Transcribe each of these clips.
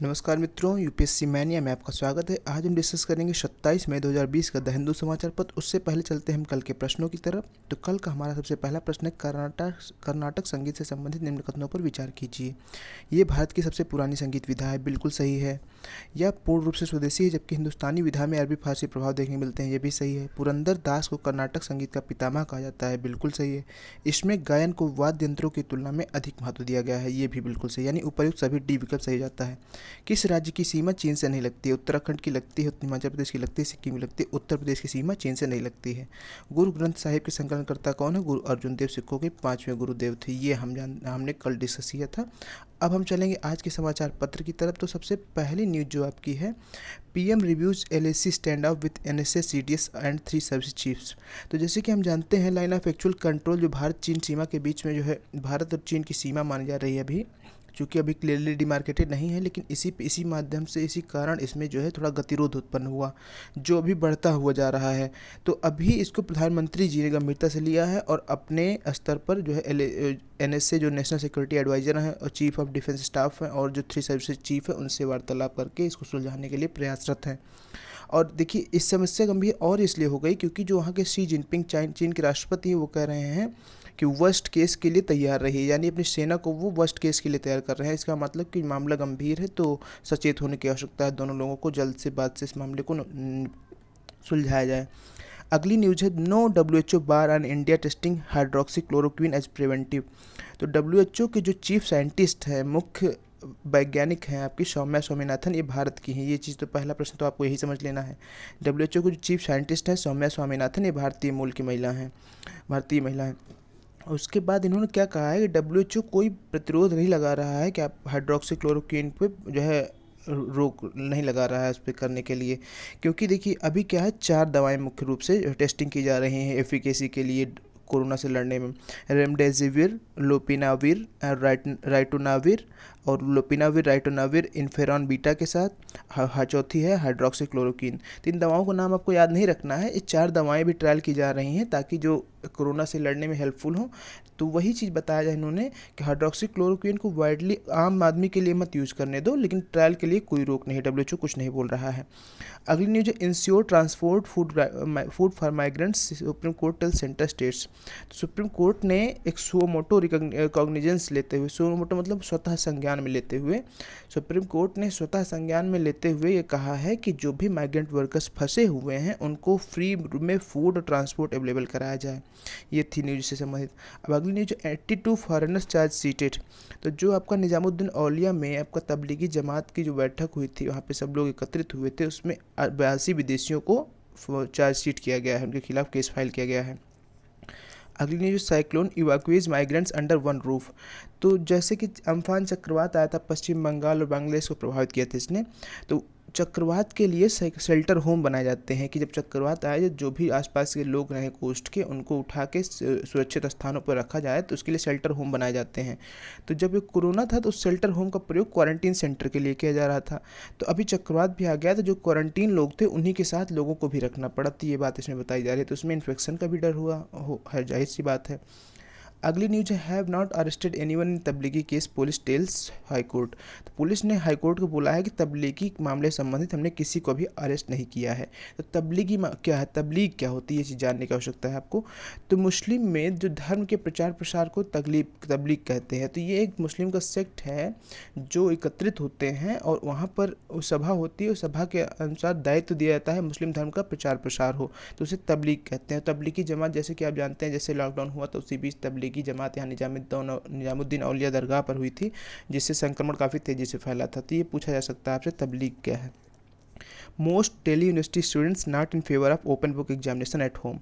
नमस्कार मित्रों, UPSC mania में आपका स्वागत है। आज हम डिस्कस करेंगे 27 मई 2020 का द हिंदू समाचार पत्र। उससे पहले चलते हैं हम कल के प्रश्नों की तरफ। तो कल का हमारा सबसे पहला प्रश्न है, कर्नाटक संगीत से संबंधित निम्न कथनों पर विचार कीजिए। ये भारत की सबसे पुरानी संगीत विधा है, बिल्कुल सही है। यह पूर्ण रूप से स्वदेशी है, जबकि हिंदुस्तानी विधा में अरबी फारसी प्रभाव देखने मिलते हैं, ये भी सही है। पुरंदर दास को कर्नाटक संगीत का पितामह कहा जाता है, बिल्कुल सही है। इसमें गायन को वाद्य यंत्रों की तुलना में अधिक महत्व दिया गया है, ये भी बिल्कुल सही, यानी उपर्युक्त सभी डी विकल्प सही जाता है। किस राज्य की सीमा चीन से नहीं लगती है? उत्तराखंड की लगती है, हिमाचल प्रदेश की लगती है, सिक्किम की लगती है। उत्तर प्रदेश की सीमा चीन से नहीं लगती है। गुरु ग्रंथ साहिब के संकलनकर्ता कौन है? गुरु अर्जुन देव सिखों के 5वें गुरुदेव थे। ये हमने कल डिस्कस किया था। अब हम चलेंगे आज के समाचार पत्र की तरफ। तो सबसे पहली न्यूज जो आपकी है, PM reviews LAC stand of with NSS CDS and 3 service chiefs. तो जैसे कि हम जानते हैं, लाइन ऑफ एक्चुअल कंट्रोल जो भारत चीन सीमा के बीच में जो है, भारत और चीन की सीमा मानी जा रही है अभी, चूँकि अभी क्लियरली डिमार्केटेड नहीं है, लेकिन इसी माध्यम से, इसी कारण इसमें जो है थोड़ा गतिरोध उत्पन्न हुआ, जो अभी बढ़ता हुआ जा रहा है। तो अभी इसको प्रधानमंत्री जी ने गंभीरता से लिया है और अपने स्तर पर जो है एनएसए जो नेशनल सिक्योरिटी एडवाइज़र हैं और चीफ ऑफ डिफेंस स्टाफ हैं और जो 3 सर्विसेज चीफ है, उनसे वार्तालाप करके इसको सुलझाने के लिए प्रयासरत हैं। और देखिए, इस समस्या गंभीर और इसलिए हो गई क्योंकि जो वहाँ के शी जिनपिंग चीन के राष्ट्रपति हैं, वो कह रहे हैं कि वर्स्ट केस के लिए तैयार रहिए, यानी अपनी सेना को वो वर्स्ट केस के लिए तैयार कर रहे हैं। इसका मतलब कि मामला गंभीर है, तो सचेत होने की आवश्यकता है। दोनों लोगों को जल्द से बात से इस मामले को सुलझाया जाए। अगली न्यूज़ है, no WHO bar on India testing hydroxychloroquine as preventive. तो WHO के जो चीफ साइंटिस्ट हैं, मुख्य वैज्ञानिक हैं आपकी सौम्या स्वामीनाथन, ये भारत की हैं। ये चीज़ तो पहला प्रश्न तो आपको यही समझ लेना है। WHO के जो चीफ साइंटिस्ट हैं सौम्या स्वामीनाथन, ये भारतीय मूल की महिला हैं, भारतीय महिला हैं। उसके बाद इन्होंने क्या कहा है कि WHO कोई प्रतिरोध नहीं लगा रहा है कि आप हाइड्रोक्सी क्लोरोक्विन पे जो है रोक नहीं लगा रहा है उस पर करने के लिए, क्योंकि देखिए अभी क्या है, 4 दवाएं मुख्य रूप से टेस्टिंग की जा रही हैं एफिकेसी के लिए कोरोना से लड़ने में। रेमडेसिविर, लोपिनाविर, राइटोनाविर और लोपिनाविर राइटोनाविर इन्फेरॉन बीटा के साथ। चौथी है हाइड्रोक्सी क्लोरोक्विन। तो इन दवाओं का नाम आपको याद नहीं रखना है। ये 4 दवाएं भी ट्रायल की जा रही हैं ताकि जो कोरोना से लड़ने में हेल्पफुल हो। तो वही चीज़ बताया जाए इन्होंने कि हाइड्रोक्सी क्लोरोक्विन को वाइडली आम आदमी के लिए मत यूज़ करने दो, लेकिन ट्रायल के लिए कोई रोक नहीं। WHO कुछ नहीं बोल रहा है। अगली न्यूज है, ensure transport food for migrants, supreme court tell centre states. तो सुप्रीम कोर्ट ने एक सुओ मोटो रिकॉग्निजेंस लेते हुए, सुओ मोटो मतलब स्वतः संज्ञान में लेते हुए, सुप्रीम कोर्ट ने स्वतः संज्ञान में लेते हुए ये कहा है कि जो भी माइग्रेंट वर्कर्स फंसे हुए हैं उनको फ्री में फूड और ट्रांसपोर्ट अवेलेबल कराया जाए। ये थी न्यूज से संबंधित। अब अगली न्यूज, 82 फॉरेनर्स चार्ज सीटेड। तो जो आपका निजामुद्दीन औलिया में आपका तबलीगी जमात की जो बैठक हुई थी, वहाँ पे सब लोग एकत्रित हुए थे, उसमें 82 विदेशियों को चार्जशीट किया गया है, उनके खिलाफ केस फाइल किया गया है। अगली news, cyclone evacuates migrants under one roof. तो जैसे कि अम्फान चक्रवात आया था, पश्चिम बंगाल और बांग्लादेश को प्रभावित किया था इसने, तो चक्रवात के लिए शेल्टर होम बनाए जाते हैं कि जब चक्रवात आए, जो भी आसपास के लोग रहें कोस्ट के, उनको उठा के सुरक्षित स्थानों पर रखा जाए, तो उसके लिए शेल्टर होम बनाए जाते हैं। तो जब ये कोरोना था तो उस शेल्टर होम का प्रयोग क्वारंटीन सेंटर के लिए किया जा रहा था। तो अभी चक्रवात भी आ गया, तो जो क्वारंटीन लोग थे उन्हीं के साथ लोगों को भी रखना पड़ा, तो ये बात इसमें बताई जा रही है। तो उसमें इन्फेक्शन का भी डर हुआ है, जाहिर सी बात है। अगली न्यूज है, have not arrested anyone in Tablighi case, police tells high court. तो पुलिस ने हाई कोर्ट को बोला है कि तबलीगी मामले से संबंधित हमने किसी को भी अरेस्ट नहीं किया है। तो तबलीगी क्या है, तबलीग क्या होती है, ये चीज़ जानने की आवश्यकता है आपको। तो मुस्लिम में जो धर्म के प्रचार प्रसार को तबलीग कहते हैं। तो ये एक मुस्लिम का सेक्ट है जो एकत्रित होते हैं और वहाँ पर सभा होती है, और सभा के अनुसार दायित्व दिया जाता है मुस्लिम धर्म का प्रचार प्रसार हो, तो उसे तबलीग कहते हैं। तबलीगी जमात जैसे कि आप जानते हैं, जैसे लॉकडाउन हुआ तो उसी बीच तबलीगी जमात यहाँ निजामुद्दीन औलिया दरगाह पर हुई थी, जिससे संक्रमण काफ़ी तेज़ी से फैला था। तो ये पूछा जा सकता है आपसे, तबलीग क्या है। Most Delhi university students not in favour of open book examination at home.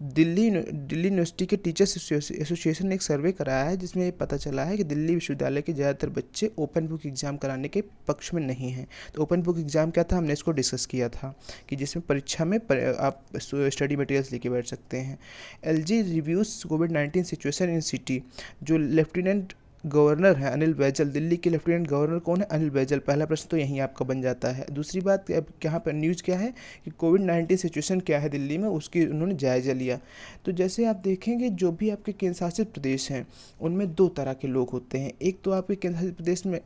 Delhi university के टीचर्स एसोसिएशन ने एक सर्वे कराया है, जिसमें ये पता चला है कि दिल्ली विश्वविद्यालय के ज़्यादातर बच्चे ओपन बुक एग्ज़ाम कराने के पक्ष में नहीं हैं। तो ओपन बुक एग्ज़ाम क्या था, हमने इसको डिस्कस किया था कि जिसमें परीक्षा में आप स्टडी मटेरियल्स लेके बैठ सकते हैं। LG reviews covid situation in city. जो लेफ्टिनेंट गवर्नर है अनिल बैजल, दिल्ली के लेफ्टिनेंट गवर्नर कौन है, अनिल बैजल। पहला प्रश्न तो यहीं आपका बन जाता है। दूसरी बात, अब यहाँ पर न्यूज़ क्या है कि कोविड-19 सिचुएशन क्या है दिल्ली में, उसकी उन्होंने जायज़ा लिया। तो जैसे आप देखेंगे, जो भी आपके केंद्र शासित प्रदेश हैं उनमें 2 तरह के लोग होते हैं। एक तो आपके केंद्र शासित प्रदेश में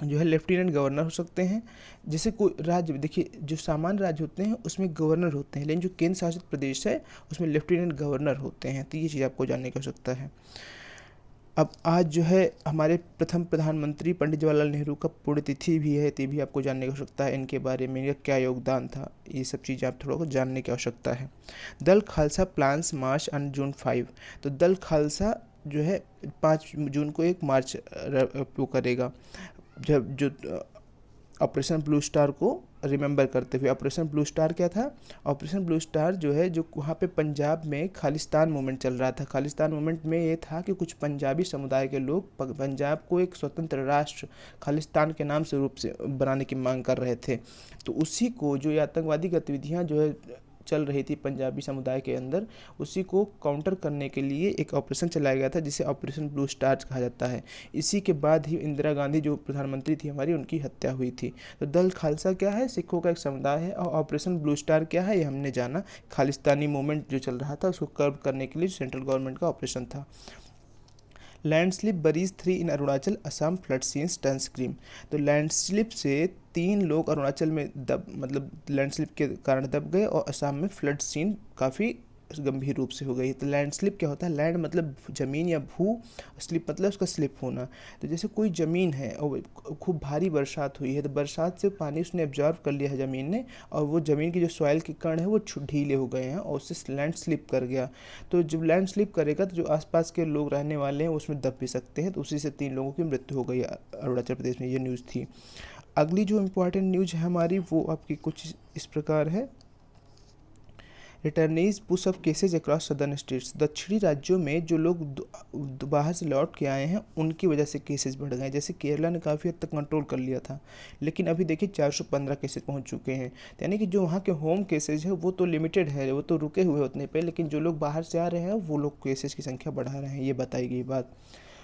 जो है लेफ्टिनेंट गवर्नर हो सकते हैं। जैसे कोई राज्य, देखिए जो सामान्य राज्य होते हैं उसमें गवर्नर होते हैं, लेकिन जो केंद्र शासित प्रदेश है उसमें लेफ्टिनेंट गवर्नर होते हैं। तो ये चीज़ आपको जानने की आवश्यकता है। अब आज जो है हमारे प्रथम प्रधानमंत्री पंडित जवाहरलाल नेहरू का पुण्यतिथि भी है, तो भी आपको जानने की आवश्यकता है इनके बारे में, इनका क्या योगदान था, ये सब चीज़ें आप थोड़ा को जानने की आवश्यकता है। दल Khalsa plans march on June 5। तो दल खालसा जो है 5 जून को एक मार्च वो करेगा, जब जो ऑपरेशन ब्लू स्टार को रिमेंबर करते हुए। ऑपरेशन ब्लू स्टार क्या था? ऑपरेशन ब्लू स्टार जो है, जो वहाँ पे पंजाब में खालिस्तान मूवमेंट चल रहा था। खालिस्तान मूवमेंट में ये था कि कुछ पंजाबी समुदाय के लोग पंजाब को एक स्वतंत्र राष्ट्र खालिस्तान के नाम से रूप से बनाने की मांग कर रहे थे। तो उसी को जो ये आतंकवादी गतिविधियाँ जो है चल रही थी पंजाबी समुदाय के अंदर, उसी को काउंटर करने के लिए एक ऑपरेशन चलाया गया था जिसे ऑपरेशन ब्लू स्टार कहा जाता है। इसी के बाद ही इंदिरा गांधी जो प्रधानमंत्री थी हमारी, उनकी हत्या हुई थी। तो दल खालसा क्या है? सिखों का एक समुदाय है। और ऑपरेशन ब्लू स्टार क्या है? ये हमने जाना, खालिस्तानी मूवमेंट जो चल रहा था उसको कर्ब करने के लिए सेंट्रल गवर्नमेंट का ऑपरेशन था। Landslip buries 3 in Arunachal, Assam flood scenes turn scream. तो लैंडस्लिप से 3 लोग अरुणाचल में मतलब लैंडस्लिप के कारण दब गए, और असम में फ्लड सीन काफ़ी गंभीर रूप से हो गई। तो लैंडस्लिप क्या होता है? लैंड मतलब ज़मीन या भू, स्लिप मतलब उसका स्लिप होना। तो जैसे कोई ज़मीन है और खूब भारी बरसात हुई है, तो बरसात से पानी उसने एब्जॉर्व कर लिया है ज़मीन ने, और वो ज़मीन की जो सॉइल के कण है वो ढीले हो गए हैं और उससे लैंड स्लिप कर गया। तो जब लैंड स्लिप करेगा तो जो आसपास के लोग रहने वाले हैं उसमें दब भी सकते हैं। तो उसी से 3 लोगों की मृत्यु हो गई अरुणाचल प्रदेश में। ये न्यूज़ थी। अगली जो इम्पोर्टेंट न्यूज़ है हमारी, वो आपकी कुछ इस प्रकार है। Returnees push up cases across southern states. दक्षिणी राज्यों में जो लोग बाहर से लौट के आए हैं उनकी वजह से केसेस बढ़ गए। जैसे केरला ने काफ़ी हद तक कंट्रोल कर लिया था, लेकिन अभी देखिए 415 केसेस पहुंच चुके हैं। यानी कि जो वहाँ के होम केसेज है वो तो लिमिटेड है, वो तो रुके हुए उतने पे, लेकिन जो लोग बाहर से आ रहे हैं वो लोग केसेस की संख्या बढ़ा रहे हैं, ये बताई गई बात।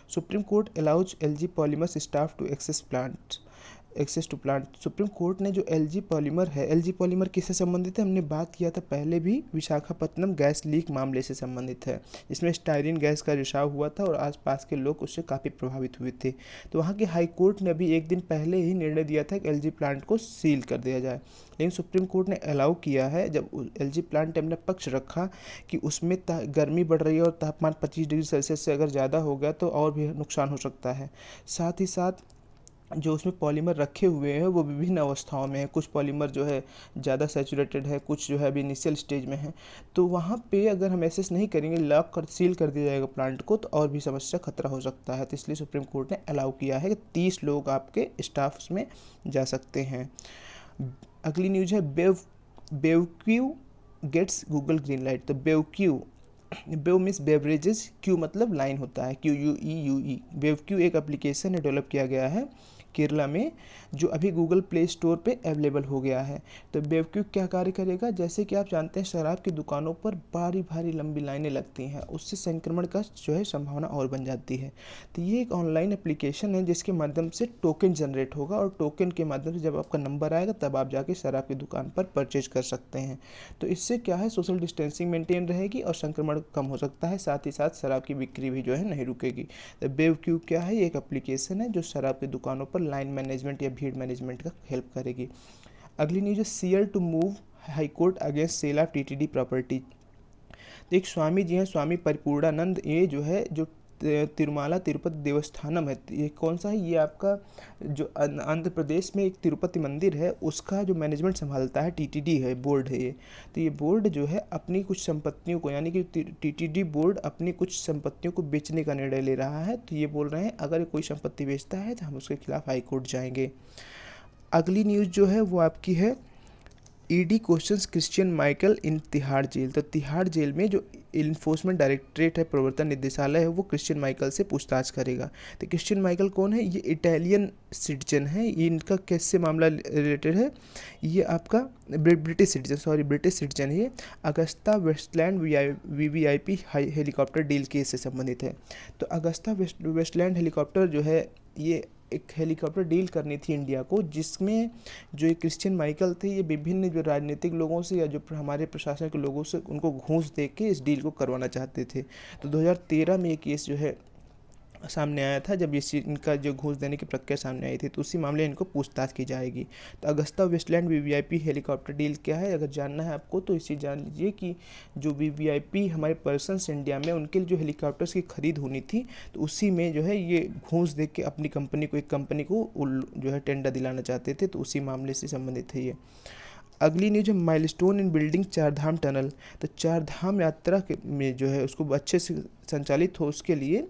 Supreme court allows LG Polymers staff to access to plant. Supreme court ने जो एलजी पॉलीमर है, एलजी पॉलीमर किससे संबंधित है? हमने बात किया था पहले भी, विशाखापत्तनम गैस लीक मामले से संबंधित है। इसमें स्टायरीन गैस का रिसाव हुआ था और आसपास के लोग उससे काफ़ी प्रभावित हुए थे। तो वहाँ की हाई कोर्ट ने अभी एक दिन पहले ही निर्णय दिया था कि एलजी प्लांट को सील कर दिया जाए, लेकिन सुप्रीम कोर्ट ने अलाउ किया है। जब एलजी प्लांट ने अपना पक्ष रखा कि उसमें गर्मी बढ़ रही है और तापमान 25 डिग्री सेल्सियस से अगर ज़्यादा हो गया तो और भी नुकसान हो सकता है। साथ ही साथ जो उसमें पॉलीमर रखे हुए हैं वो विभिन्न अवस्थाओं में है। कुछ पॉलीमर जो है ज़्यादा सैचुरेटेड है, कुछ जो है अभी इनिशियल स्टेज में है। तो वहाँ पे अगर हम एसेस नहीं करेंगे, लॉक कर सील कर दिया जाएगा प्लांट को, तो और भी समस्या खतरा हो सकता है। तो इसलिए सुप्रीम कोर्ट ने अलाउ किया है कि 30 लोग आपके स्टाफ उसमें जा सकते हैं। अगली न्यूज़ है बेवक्यू गेट्स गूगल ग्रीन लाइट। तो बेवक्यू, बेव मीन्स बेवरेजेस, क्यू मतलब लाइन होता है, QUEUE। बेवक्यू एक एप्लीकेशन है, डेवलप किया गया है केरला में, जो अभी गूगल प्ले स्टोर पे अवेलेबल हो गया है। तो बेवक्यू क्या कार्य करेगा? जैसे कि आप जानते हैं शराब की दुकानों पर भारी भारी लंबी लाइनें लगती हैं, उससे संक्रमण का जो है संभावना और बन जाती है। तो ये एक ऑनलाइन एप्लीकेशन है जिसके माध्यम से टोकन जनरेट होगा, और टोकन के माध्यम से जब आपका नंबर आएगा तब आप जाके शराब की दुकान पर परचेज कर सकते हैं। तो इससे क्या है, सोशल डिस्टेंसिंग मेंटेन रहेगी और संक्रमण कम हो सकता है, साथ ही साथ शराब की बिक्री भी जो है नहीं रुकेगी। तो बेवक्यू क्या है? ये एक एप्लीकेशन है जो शराब की दुकानों पर लाइन मैनेजमेंट या भीड़ मैनेजमेंट का हेल्प करेगी। अगली न्यूज़ है CL to move high court against sale of TTD property. तो एक स्वामी जी हैं, स्वामी परिपूर्णानंद, ये जो है जो तिरुमाला तिरुपति देवस्थानम है, ये कौन सा है? ये आपका जो आंध्र प्रदेश में एक तिरुपति मंदिर है उसका जो मैनेजमेंट संभालता है, टीटीडी है, बोर्ड है ये। तो ये बोर्ड जो है अपनी कुछ संपत्तियों को, यानी कि टीटीडी बोर्ड अपनी कुछ संपत्तियों को बेचने का निर्णय ले रहा है। तो ये बोल रहे हैं अगर कोई संपत्ति बेचता है तो हम उसके खिलाफ हाई कोर्ट जाएंगे। अगली न्यूज़ जो है वो आपकी है ईडी क्वेश्चंस क्रिश्चियन माइकल इन तिहाड़ जेल। तो तिहाड़ जेल में जो इन्फोर्समेंट डायरेक्टरेट है, प्रवर्तन निदेशालय है, वो क्रिश्चियन माइकल से पूछताछ करेगा। तो क्रिश्चियन माइकल कौन है? ये इटालियन सिटीजन है। ये इनका कैसे मामला रिलेटेड है? ये आपका ब्रिटिश सिटीजन है। ये Agusta Westland VVIP helicopter deal case से संबंधित है। तो अगस्ता वेस्टलैंड हेलीकॉप्टर जो है, ये एक हेलीकॉप्टर डील करनी थी इंडिया को, जिसमें जो ये क्रिश्चियन माइकल थे ये विभिन्न जो राजनीतिक लोगों से या जो हमारे प्रशासन के लोगों से उनको घूस दे के इस डील को करवाना चाहते थे। तो 2013 में ये केस जो है सामने आया था, जब इनका जो घूस देने की प्रक्रिया सामने आई थी, तो उसी मामले इनको पूछताछ की जाएगी। तो Agusta Westland VVIP helicopter deal क्या है, अगर जानना है आपको तो इसी जान लीजिए कि जो वीवीआईपी हमारे पर्सन्स इंडिया में उनके लिए जो हेलीकॉप्टर्स की खरीद होनी थी, तो उसी में जो है ये घूस दे के अपनी कंपनी को, एक कंपनी को जो है टेंडर दिलाना चाहते थे, तो उसी मामले से संबंधित है ये। अगली न्यूज है माइलस्टोन इन बिल्डिंग चार धाम टनल। तो चार धाम यात्रा में जो है उसको अच्छे से संचालित हो, उसके लिए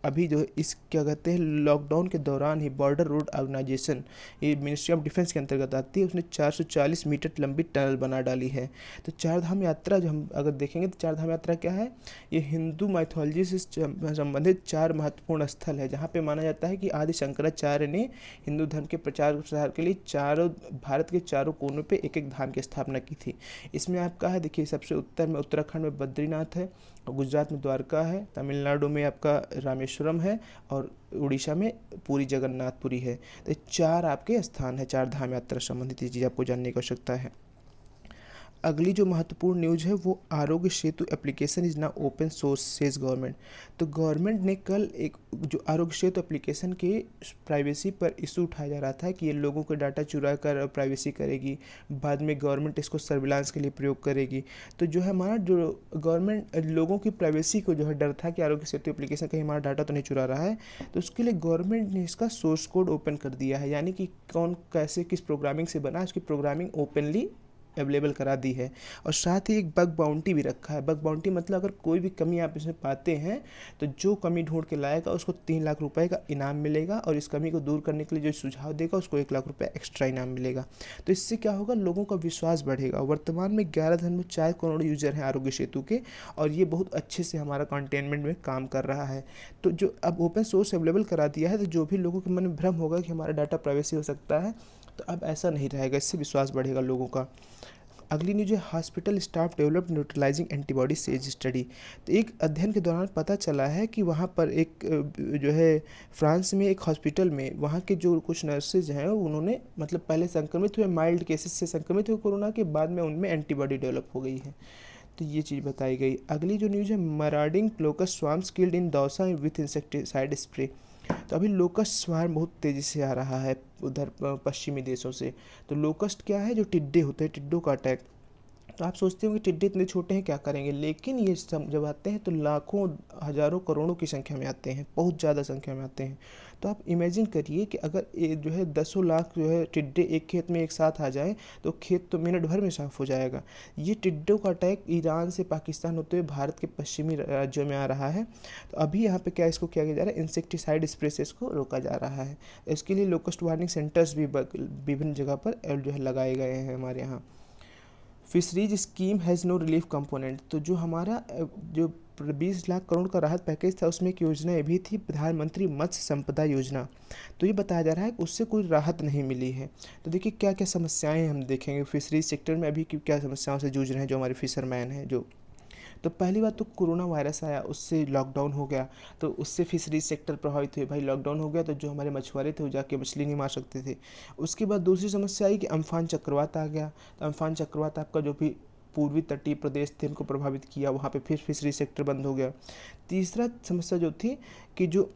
अभी जो है इस क्या कहते हैं लॉकडाउन के दौरान ही बॉर्डर रोड ऑर्गेनाइजेशन, ये मिनिस्ट्री ऑफ डिफेंस के अंतर्गत आती है, उसने 440 मीटर लंबी टनल बना डाली है। तो चार धाम यात्रा जो हम अगर देखेंगे तो चार धाम यात्रा क्या है, ये हिंदू माइथोलॉजी से संबंधित चार महत्वपूर्ण स्थल है, जहाँ पे माना जाता है कि आदि शंकराचार्य ने हिंदू धर्म के प्रचार प्रसार के लिए चारों भारत के चारों कोनों पे एक एक धाम की स्थापना की थी। इसमें आपका है, देखिए सबसे उत्तर में उत्तराखंड में बद्रीनाथ है, और गुजरात में द्वारका है, तमिलनाडु में आपका रामेश्वरम है, और उड़ीसा में पूरी जगन्नाथपुरी है। तो चार आपके स्थान है चार धाम यात्रा संबंधित, ये चीज़ आपको जानने की आवश्यकता है। अगली जो महत्वपूर्ण न्यूज़ है वो Aarogya Setu application is now open source says government. तो गवर्नमेंट ने कल एक जो आरोग्य सेतु एप्लीकेशन के प्राइवेसी पर इशू उठाया जा रहा था कि ये लोगों के डाटा चुरा कर प्राइवेसी करेगी, बाद में गवर्नमेंट इसको सर्विलांस के लिए प्रयोग करेगी। तो जो है हमारा जो गवर्नमेंट लोगों की प्राइवेसी को जो है डर था कि आरोग्य सेतु एप्लीकेशन कहीं हमारा डाटा तो नहीं चुरा रहा है, तो उसके लिए गवर्नमेंट ने इसका सोर्स कोड ओपन कर दिया है, यानी कि कौन कैसे किस प्रोग्रामिंग से बना, उसकी प्रोग्रामिंग ओपनली अवेलेबल करा दी है। और साथ ही एक बग बाउंटी भी रखा है। बग बाउंटी मतलब अगर कोई भी कमी आप इसमें पाते हैं तो जो कमी ढूंढ के लाएगा उसको 3 लाख रुपए का इनाम मिलेगा, और इस कमी को दूर करने के लिए जो सुझाव देगा उसको 1 लाख रुपए एक्स्ट्रा इनाम मिलेगा। तो इससे क्या होगा, लोगों का विश्वास बढ़ेगा। वर्तमान में 11.4 करोड़ यूजर हैं आरोग्य सेतु के, और ये बहुत अच्छे से हमारा कंटेनमेंट में काम कर रहा है। तो जो अब ओपन सोर्स अवेलेबल करा दिया है, तो जो भी लोगों के मन में भ्रम होगा कि हमारा डाटा प्राइवेसी हो सकता है, तो अब ऐसा नहीं रहेगा, इससे विश्वास बढ़ेगा लोगों का। अगली न्यूज है hospital staff develop neutralising antibody says study. तो एक अध्ययन के दौरान पता चला है कि वहाँ पर एक जो है फ्रांस में एक हॉस्पिटल में वहाँ के जो कुछ नर्सेज हैं उन्होंने मतलब पहले संक्रमित हुए, माइल्ड केसेस से संक्रमित हुए कोरोना के, बाद में उनमें एंटीबॉडी डेवलप हो गई है। तो ये चीज़ बताई गई। अगली जो न्यूज़ है marauding locust swarms killed in Dausa with insecticide spray. तो अभी लोकस्ट स्वार्म बहुत तेज़ी से आ रहा है उधर पश्चिमी देशों से। तो लोकस्ट क्या है, जो टिड्डे होते हैं, टिड्डों का अटैक। तो आप सोचते हो कि टिड्डे इतने छोटे हैं क्या करेंगे, लेकिन ये सब जब आते हैं तो लाखों हज़ारों करोड़ों की संख्या में आते हैं, बहुत ज़्यादा संख्या में आते हैं। तो आप इमेजिन करिए कि अगर ये जो है 10 लाख जो है टिड्डे एक खेत में एक साथ आ जाए तो खेत तो मिनट भर में साफ हो जाएगा। ये टिड्डों का अटैक ईरान से पाकिस्तान होते हुए भारत के पश्चिमी राज्यों में आ रहा है। तो अभी यहाँ पे क्या इसको किया जा रहा है, इंसेक्टिसाइड स्प्रे से इसको रोका जा रहा है। इसके लिए लोकस्ट वार्निंग सेंटर्स भी विभिन्न जगह पर जो है लगाए गए हैं हमारे यहाँ। Fisheries scheme has no relief component. तो जो हमारा जो 20 लाख करोड़ का राहत पैकेज था उसमें एक योजना ये भी थी, प्रधानमंत्री मत्स्य संपदा योजना। तो ये बताया जा रहा है कि उससे कोई राहत नहीं मिली है। तो देखिए क्या क्या समस्याएं हम देखेंगे फिशरीज सेक्टर में अभी क्या समस्याओं से जूझ रहे हैं जो हमारे फिशरमैन हैं। जो तो पहली बात तो कोरोना वायरस आया, उससे लॉकडाउन हो गया, तो उससे फिशरीज सेक्टर प्रभावित हुए। भाई लॉकडाउन हो गया तो जो हमारे मछुआरे थे वो जाके मछली नहीं मार सकते थे। उसके बाद दूसरी समस्या आई कि अम्फान चक्रवात आ गया। तो अम्फान चक्रवात आपका जो भी पूर्वी तटीय प्रदेश थे उनको प्रभावित किया, वहाँ पे फिर फिशरी सेक्टर बंद हो गया। तीसरा समस्या जो थी कि जो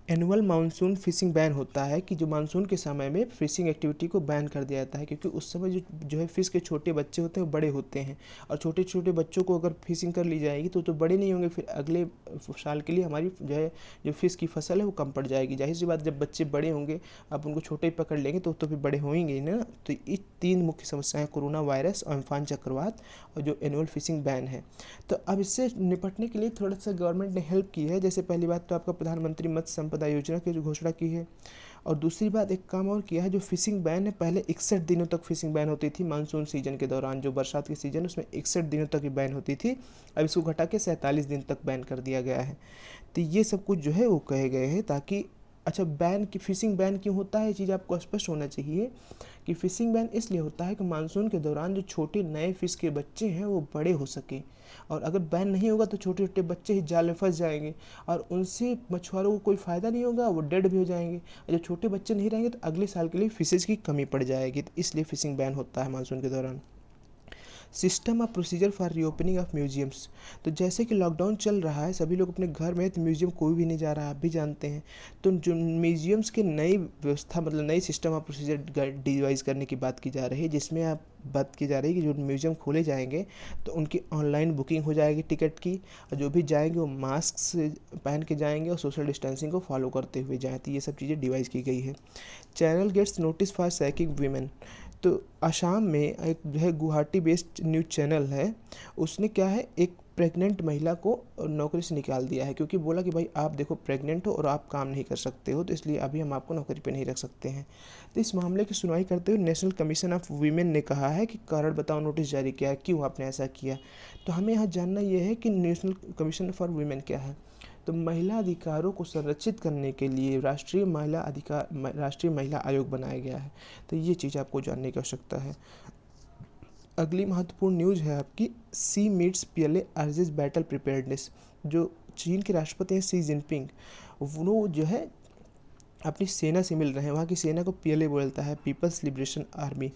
एनुअल मानसून फिशिंग बैन होता है, कि जो मानसून के समय में फिशिंग एक्टिविटी को बैन कर दिया जाता है, क्योंकि उस समय जो है फिश के छोटे बच्चे होते हैं वो बड़े होते हैं, और छोटे छोटे बच्चों को अगर फिशिंग कर ली जाएगी तो बड़े नहीं होंगे, फिर अगले साल के लिए हमारी जो है जो फिश की फसल है वो कम पड़ जाएगी। जाहिर सी बात, जब बच्चे बड़े होंगे आप उनको छोटे ही पकड़ लेंगे तो फिर बड़े होंगे ही ना। तो ये 3 मुख्य समस्याएं, कोरोना वायरस, अम्फान चक्रवात और जो एनुअल फिशिंग बैन है। तो अब इससे निपटने के लिए थोड़ा सा गवर्नमेंट ने हेल्प की है। जैसे पहली बात तो आपका प्रधानमंत्री मत्स्य संपदा योजना की जो घोषणा की है, और दूसरी बात एक काम और किया है, जो फिशिंग बैन है पहले 61 दिनों तक फिशिंग बैन होती थी मानसून सीजन के दौरान, जो बरसात की सीजन उसमें 61 दिनों तक ही बैन होती थी, अब इसको घटा के 47 दिन तक बैन कर दिया गया है। तो ये सब कुछ जो है वो कहे गए हैं ताकि अच्छा बैन की फिशिंग बैन क्यों होता है, ये चीज़ आपको स्पष्ट होना चाहिए कि फिशिंग बैन इसलिए होता है कि मानसून के दौरान जो छोटे नए फिश के बच्चे हैं वो बड़े हो सके, और अगर बैन नहीं होगा तो छोटे छोटे बच्चे ही जाल में फंस जाएंगे और उनसे मछुआरों को कोई फ़ायदा नहीं होगा, वो डेड भी हो जाएंगे। और जब छोटे बच्चे नहीं रहेंगे तो अगले साल के लिए फिशेज़ की कमी पड़ जाएगी, तो इसलिए फिशिंग बैन होता है मानसून के दौरान। System of procedure for reopening of museums. तो जैसे कि लॉकडाउन चल रहा है, सभी लोग अपने घर में, तो म्यूजियम कोई भी नहीं जा रहा, आप भी जानते हैं। तो जो म्यूजियम्स की नई व्यवस्था, मतलब नई सिस्टम ऑफ प्रोसीजर डिवाइस करने की बात की जा रही है, जिसमें आप बात की जा रही है कि जो म्यूजियम खोले जाएंगे तो उनकी ऑनलाइन बुकिंग हो जाएगी टिकट की, और जो भी जाएंगे वो मास्क पहन के जाएंगे और सोशल डिस्टेंसिंग को फॉलो करते हुए जाएँ। तो ये सब चीज़ें डिवाइस की गई है। Channel gets notice for sacking women. तो असम में एक जो है गुवाहाटी बेस्ड न्यूज़ चैनल है, उसने क्या है, एक प्रेग्नेंट महिला को नौकरी से निकाल दिया है, क्योंकि बोला कि भाई आप देखो प्रेग्नेंट हो और आप काम नहीं कर सकते हो, तो इसलिए अभी हम आपको नौकरी पे नहीं रख सकते हैं। तो इस मामले की सुनवाई करते हुए नेशनल कमीशन ऑफ वीमेन ने कहा है कि कारण बताओ नोटिस जारी किया है, क्यों आपने ऐसा किया। तो हमें यहाँ जानना ये है कि नेशनल कमीशन फॉर वीमेन क्या है। तो महिला अधिकारों को संरक्षित करने के लिए राष्ट्रीय महिला आयोग बनाया गया है। तो ये चीज़ आपको जानने की आवश्यकता है। अगली महत्वपूर्ण न्यूज़ है आपकी, Xi meets PLA urges battle preparedness. जो चीन के राष्ट्रपति हैं शी जिनपिंग, वो जो है अपनी सेना से मिल रहे हैं। वहाँ की सेना को पीएलए बोलता है, पीपल्स लिबरेशन आर्मी।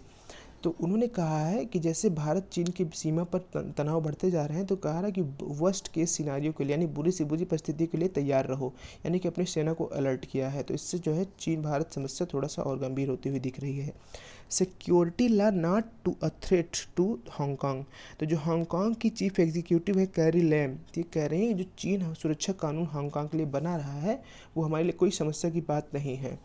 तो उन्होंने कहा है कि जैसे भारत चीन की सीमा पर तनाव बढ़ते जा रहे हैं, तो कहा है कि वर्स्ट केस सिनारियो के लिए, यानी बुरी से बुरी परिस्थिति के लिए तैयार रहो, यानी कि अपनी सेना को अलर्ट किया है। तो इससे जो है चीन भारत समस्या थोड़ा सा और गंभीर होती हुई दिख रही है। Security law not to a threat to Hong Kong. तो जो हांगकांग की चीफ एग्जीक्यूटिव है कैरी लैम, ये कह रहे हैं जो चीन सुरक्षा कानून हांगकांग के लिए बना रहा है वो हमारे लिए कोई समस्या की बात नहीं है।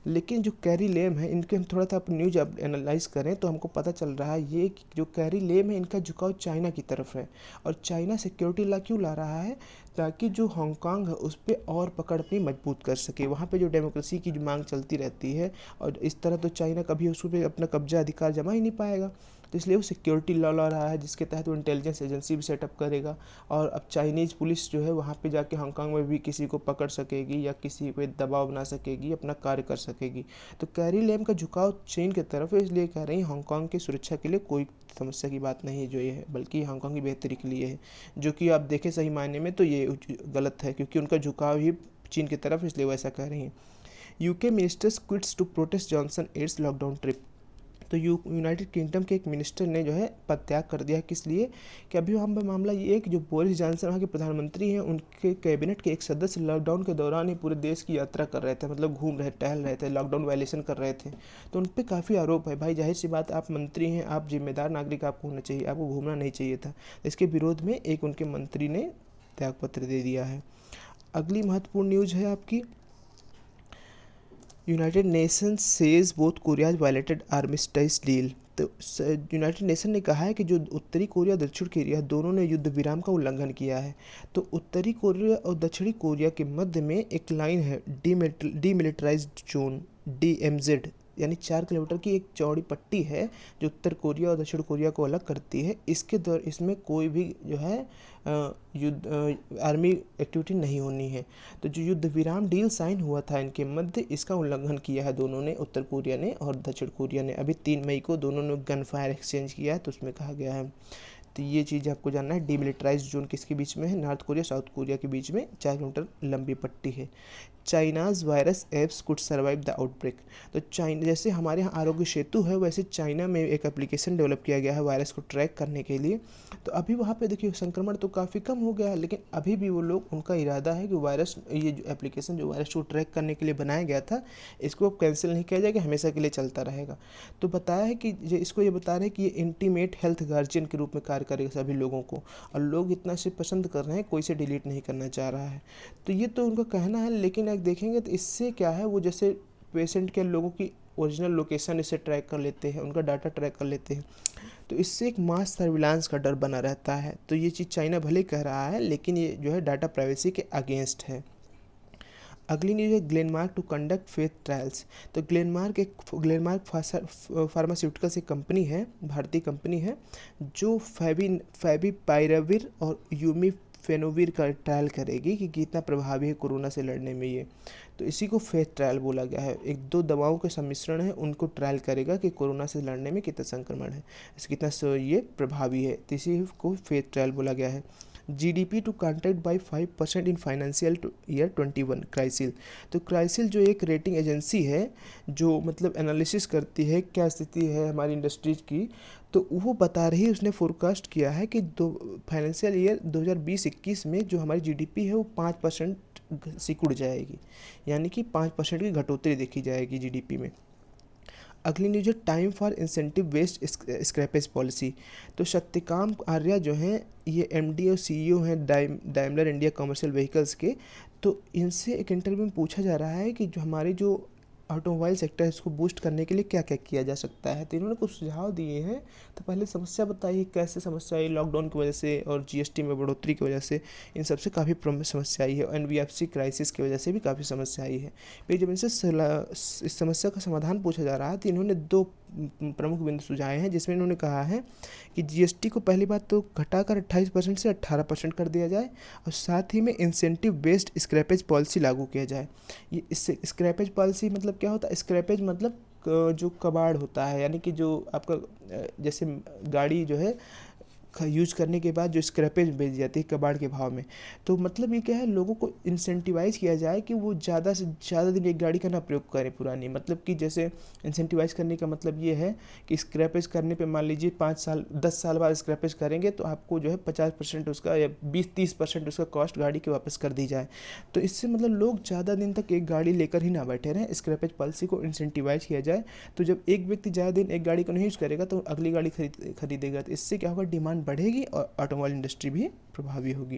लेकिन जो कैरी लेम है, इनके हम थोड़ा सा न्यूज अब एनालाइज करें तो हमको पता चल रहा है ये कि जो कैरी लेम है इनका झुकाव चाइना की तरफ है। और चाइना सिक्योरिटी लॉ क्यों ला रहा है, ताकि जो हांगकांग है उस पर और पकड़ अपनी मजबूत कर सके। वहाँ पे जो डेमोक्रेसी की जो मांग चलती रहती है, और इस तरह तो चाइना कभी उस पर अपना कब्जा अधिकार जमा ही नहीं पाएगा। तो इसलिए वो सिक्योरिटी लॉ ला रहा है, जिसके तहत वो इंटेलिजेंस एजेंसी भी सेटअप करेगा। और अब चाइनीज़ पुलिस जो है वहाँ पे जाके हांगकांग में भी किसी को पकड़ सकेगी या किसी पे दबाव बना सकेगी, अपना कार्य कर सकेगी। तो कैरी लेम का झुकाव चीन की तरफ है, इसलिए कह रही हैं हांगकांग की सुरक्षा के लिए कोई समस्या की बात नहीं है जो ये है, बल्कि हांगकांग की बेहतरी के लिए है। जो कि आप देखें सही मायने में तो ये गलत है, क्योंकि उनका झुकाव ही चीन की तरफ, इसलिए वो ऐसा कह रही हैं। UK ministers quits to protest Johnson aides lockdown trip. तो यूनाइटेड किंगडम के एक मिनिस्टर ने जो है पदत्याग कर दिया है। किस लिए, कि अभी वहाँ पर मामला ये है कि जो बोरिस जॉनसन वहाँ के प्रधानमंत्री हैं, उनके कैबिनेट के एक सदस्य लॉकडाउन के दौरान ही पूरे देश की यात्रा कर रहे थे, मतलब घूम रहे, टहल रहे थे, लॉकडाउन वायलेशन कर रहे थे। तो उन पर काफ़ी आरोप है। भाई जाहिर सी बात, आप मंत्री हैं, आप जिम्मेदार नागरिक आपको होना चाहिए, आपको घूमना नहीं चाहिए था। इसके विरोध में एक उनके मंत्री ने त्यागपत्र दे दिया है। अगली महत्वपूर्ण न्यूज़ है आपकी, United Nations says both Koreas violated armistice deal. तो यूनाइटेड नेशन ने कहा है कि जो उत्तरी कोरिया दक्षिण कोरिया दोनों ने युद्ध विराम का उल्लंघन किया है। तो उत्तरी कोरिया और दक्षिणी कोरिया के मध्य में एक लाइन है, डीमिलिटराइज्ड जोन, DMZ, यानी 4 किलोमीटर की एक चौड़ी पट्टी है जो उत्तर कोरिया और दक्षिण कोरिया को अलग करती है। इसमें कोई भी जो है युद्ध आर्मी एक्टिविटी नहीं होनी है। तो जो युद्ध विराम डील साइन हुआ था इनके मध्य, इसका उल्लंघन किया है दोनों ने, उत्तर कोरिया ने और दक्षिण कोरिया ने। अभी 3 मई को दोनों ने गन फायर एक्सचेंज किया है, तो उसमें कहा गया है। तो ये चीज़ आपको जानना है। डीमिलिटराइज्ड जोन किसके बीच में है, नॉर्थ कोरिया साउथ कोरिया के बीच में 4 किलोमीटर लंबी पट्टी है। China's virus apps could survive the outbreak. तो चाइना, जैसे हमारे यहाँ आरोग्य सेतु है, वैसे चाइना में एक एप्लीकेशन डेवलप किया गया है वायरस को ट्रैक करने के लिए। तो अभी वहाँ पे देखिए संक्रमण तो काफ़ी कम हो गया है, लेकिन अभी भी वो लोग, उनका इरादा है कि वायरस, ये जो एप्लीकेशन जो वायरस को ट्रैक करने के लिए बनाया गया था, इसको अब कैंसिल नहीं किया जाएगा, हमेशा के लिए चलता रहेगा। तो बताया है कि इसको ये बता रहे हैं कि ये इंटीमेट हेल्थ गार्जियन के रूप में कार्य करेगा सभी लोगों को, और लोग इतना इसे पसंद कर रहे हैं, कोई से डिलीट नहीं करना चाह रहा है। तो ये तो उनका कहना है, लेकिन देखेंगे तो इससे क्या है, वो जैसे पेशेंट के लोगों की ओरिजिनल लोकेशन इसे ट्रैक कर लेते हैं, उनका डाटा ट्रैक कर लेते हैं, तो इससे एक मास सर्विलांस का डर बना रहता है। तो ये चीज़ चाइना भले कह रहा है, लेकिन ये जो है डाटा प्राइवेसी के अगेंस्ट है। अगली न्यूज़ है, Glenmark to conduct faith trials. तो ग्लेनमार्क फार्मास्यूटिकल्स एक कंपनी है, भारतीय कंपनी है, जो फैविपाइराविर और यूमीफेनोविर का ट्रायल करेगी कि कितना प्रभावी है कोरोना से लड़ने में ये। तो इसी को फेथ ट्रायल बोला गया है। 1-2 दवाओं के सम्मिश्रण है, उनको ट्रायल करेगा कि कोरोना से लड़ने में कितना संक्रमण है, कितना ये प्रभावी है, तो इसी को फेथ ट्रायल बोला गया है। GDP to contract by 5% in financial year 21। CRISIL, तो क्राइसिल जो एक रेटिंग एजेंसी है जो मतलब एनालिसिस करती है क्या स्थिति है हमारी इंडस्ट्रीज की, तो वो बता रही है, उसने फोरकास्ट किया है कि फाइनेंशियल ईयर 2020-21 में जो हमारी जीडीपी है वो 5% सिकुड़ जाएगी, यानी कि 5% की घटोतरी देखी जाएगी जीडीपी में। अगली न्यूज है time for incentive based scrappage policy. तो सत्यकाम आर्या जो हैं ये एमडी और सीईओ हैं डाइमलर इंडिया कमर्शियल व्हीकल्स के। तो इनसे एक इंटरव्यू में पूछा जा रहा है कि जो हमारी जो ऑटोमोबाइल सेक्टर है इसको बूस्ट करने के लिए क्या क्या किया जा सकता है। तो इन्होंने कुछ सुझाव दिए हैं। तो पहले समस्या बताइए, कैसे समस्या आई, लॉकडाउन की वजह से और जीएसटी में बढ़ोतरी की वजह से इन सबसे काफ़ी समस्या आई है, और एनबीएफसी क्राइसिस की वजह से भी काफ़ी समस्या आई है। फिर जब इनसे इस समस्या का समाधान पूछा जा रहा है तो इन्होंने दो प्रमुख बिंदु सुझाए हैं, जिसमें इन्होंने कहा है कि जीएसटी को पहली बात तो घटाकर 28% से 18% कर दिया जाए, और साथ ही में इंसेंटिव बेस्ड स्क्रैपेज पॉलिसी लागू किया जाए। ये इससे स्क्रैपेज पॉलिसी मतलब क्या होता है? स्क्रैपेज मतलब जो कबाड़ होता है, यानी कि जो आपका जैसे गाड़ी जो है यूज करने के बाद जो स्क्रैपेज बेच जाती है कबाड़ के भाव में। तो मतलब ये क्या है, लोगों को इंसेंटिवाइज किया जाए कि वो ज़्यादा से ज़्यादा दिन एक गाड़ी का ना प्रयोग करें पुरानी। मतलब कि जैसे इंसेंटिवाइज करने का मतलब ये है कि स्क्रैपेज करने पे मान लीजिए 10 साल बाद स्क्रैपेज करेंगे तो आपको जो है 50% उसका या 20-30% उसका कॉस्ट गाड़ी की वापस कर दी जाए। तो इससे मतलब लोग ज़्यादा दिन तक एक गाड़ी लेकर ही ना बैठे रहें, स्क्रैपेज पॉलिसी को इंसेंटिवाइज किया जाए। तो जब एक व्यक्ति ज़्यादा दिन एक गाड़ी को नहीं यूज़ करेगा तो अगली गाड़ी खरीदेगा, तो इससे क्या होगा, डिमांड बढ़ेगी और ऑटोमोबाइल इंडस्ट्री भी प्रभावी होगी।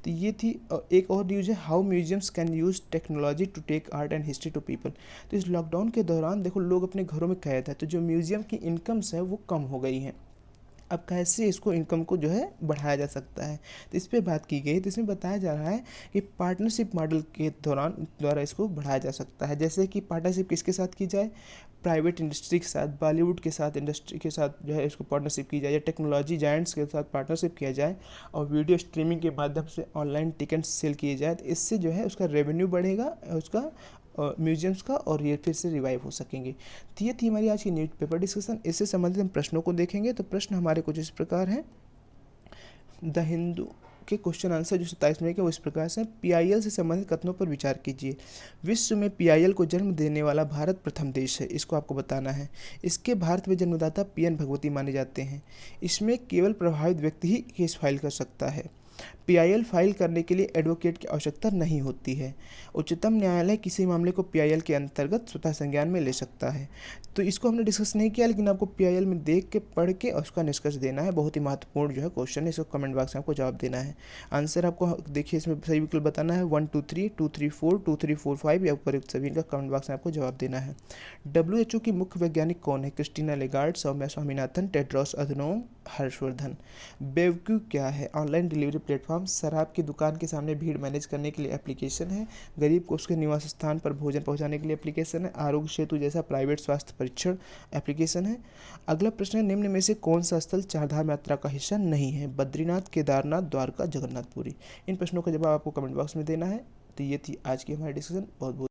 तो ये थी। एक और न्यूज़ है, how museums can use technology to take art and history to people. तो इस लॉकडाउन के दौरान देखो लोग अपने घरों में कैद है, तो जो म्यूजियम की इनकम्स है वो कम हो गई हैं। अब कैसे इसको इनकम को जो है बढ़ाया जा सकता है, तो इस पर बात की गई। तो इसमें बताया जा रहा है कि पार्टनरशिप मॉडल के द्वारा इसको बढ़ाया जा सकता है। जैसे कि पार्टनरशिप किसके साथ की जाए? प्राइवेट इंडस्ट्री के साथ, बॉलीवुड के साथ इंडस्ट्री के साथ जो है इसको पार्टनरशिप की जाए, या टेक्नोलॉजी जायंट्स के साथ पार्टनरशिप किया जाए, और वीडियो स्ट्रीमिंग के माध्यम से ऑनलाइन टिकट सेल किए जाए। तो इससे जो है उसका रेवेन्यू बढ़ेगा, उसका म्यूजियम्स का, और ये फिर से रिवाइव हो सकेंगे। तो ये थी हमारी आज की न्यूज़ पेपर डिस्कशन। इससे संबंधित हम प्रश्नों को देखेंगे। तो प्रश्न हमारे कुछ इस प्रकार हैं। द हिंदू के क्वेश्चन आंसर जो 27 मिनट के वो इस प्रकार से, पीआईएल से संबंधित कथनों पर विचार कीजिए। विश्व में पीआईएल को जन्म देने वाला भारत प्रथम देश है, इसको आपको बताना है। इसके भारत में जन्मदाता पीएन भगवती माने जाते हैं। इसमें केवल प्रभावित व्यक्ति ही केस फाइल कर सकता है। पीआईएल फाइल करने के लिए एडवोकेट की आवश्यकता नहीं होती है। उच्चतम न्यायालय किसी मामले को पीआईएल के अंतर्गत स्वतः संज्ञान में ले सकता है। तो इसको हमने डिस्कस नहीं किया, लेकिन आपको पीआईएल में देख के पढ़ के और उसका निष्कर्ष देना है। बहुत ही महत्वपूर्ण जो है क्वेश्चन है, इसको कमेंट बॉक्स में आपको जवाब देना है। आंसर आपको देखिए इसमें सही विकल्प बताना है 1 2 3 2 3 4 2 3 4 5 या उपयुक्त सभी का कमेंट बॉक्स में आपको जवाब देना है। WHO की मुख्य वैज्ञानिक कौन है? Christina Lagarde, Soumya Swaminathan, Tedros Adhanom, Harshvardhan. BevQ क्या है? Online delivery platform. शराब की दुकान के सामने भीड़ मैनेज करने के लिए एप्लीकेशन है। गरीब को उसके निवास स्थान पर भोजन पहुंचाने के लिए एप्लीकेशन है। आरोग्य सेतु जैसा प्राइवेट स्वास्थ्य परीक्षण एप्लीकेशन है। अगला प्रश्न है, निम्न में से कौन सा स्थल चारधाम यात्रा का हिस्सा नहीं है? बद्रीनाथ, केदारनाथ, द्वारका, जगन्नाथपुरी। इन प्रश्नों का जवाब आपको कमेंट बॉक्स में देना है। तो ये थी आज की हमारी डिस्कशन। बहुत बहुत